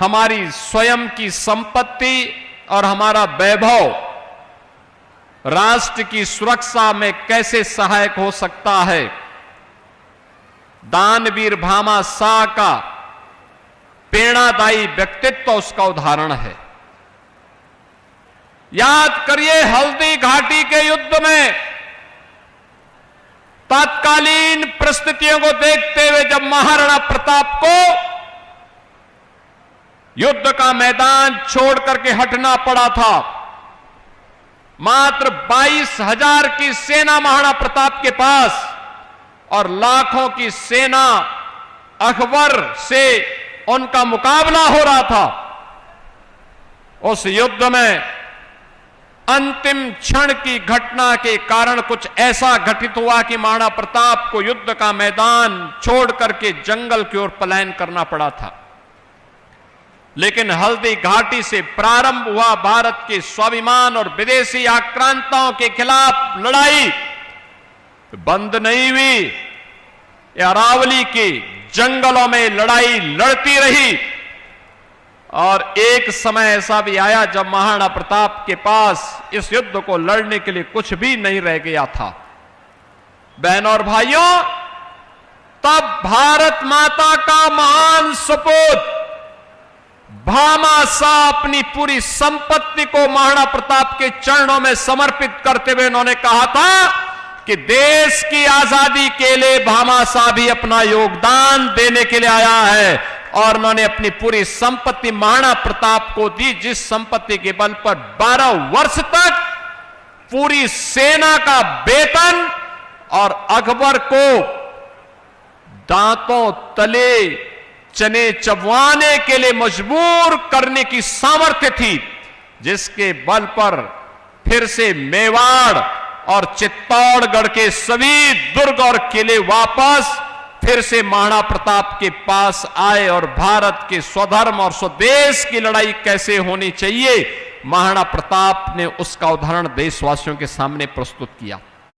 हमारी स्वयं की संपत्ति और हमारा वैभव राष्ट्र की सुरक्षा में कैसे सहायक हो सकता है। दानवीर भामा शाह का प्रेरणादायी व्यक्तित्व उसका उदाहरण है। याद करिए, हल्दी घाटी के युद्ध में तत्कालीन परिस्थितियों को देखते हुए जब महाराणा प्रताप को युद्ध का मैदान छोड़ करके हटना पड़ा था, मात्र 22,000 की सेना महाराणा प्रताप के पास और लाखों की सेना अकबर से उनका मुकाबला हो रहा था। उस युद्ध में अंतिम क्षण की घटना के कारण कुछ ऐसा घटित हुआ कि महाराणा प्रताप को युद्ध का मैदान छोड़ करके जंगल की ओर पलायन करना पड़ा था। लेकिन हल्दी घाटी से प्रारंभ हुआ भारत के स्वाभिमान और विदेशी आक्रांताओं के खिलाफ लड़ाई बंद नहीं हुई। अरावली के जंगलों में लड़ाई लड़ती रही और एक समय ऐसा भी आया जब महाराणा प्रताप के पास इस युद्ध को लड़ने के लिए कुछ भी नहीं रह गया था। बहनों और भाइयों, तब भारत माता का महान सपूत भामा शाह अपनी पूरी संपत्ति को महाराणा प्रताप के चरणों में समर्पित करते हुए उन्होंने कहा था कि देश की आजादी के लिए भामा शाह भी अपना योगदान देने के लिए आया है। और उन्होंने अपनी पूरी संपत्ति महाराणा प्रताप को दी, जिस संपत्ति के बल पर 12 वर्ष तक पूरी सेना का वेतन और अकबर को दांतों तले चने चबवाने के लिए मजबूर करने की सामर्थ्य थी, जिसके बल पर फिर से मेवाड़ और चित्तौड़गढ़ के सभी दुर्ग और किले वापस फिर से महाराणा प्रताप के पास आए और भारत के स्वधर्म और स्वदेश की लड़ाई कैसे होनी चाहिए, महाराणा प्रताप ने उसका उदाहरण देशवासियों के सामने प्रस्तुत किया।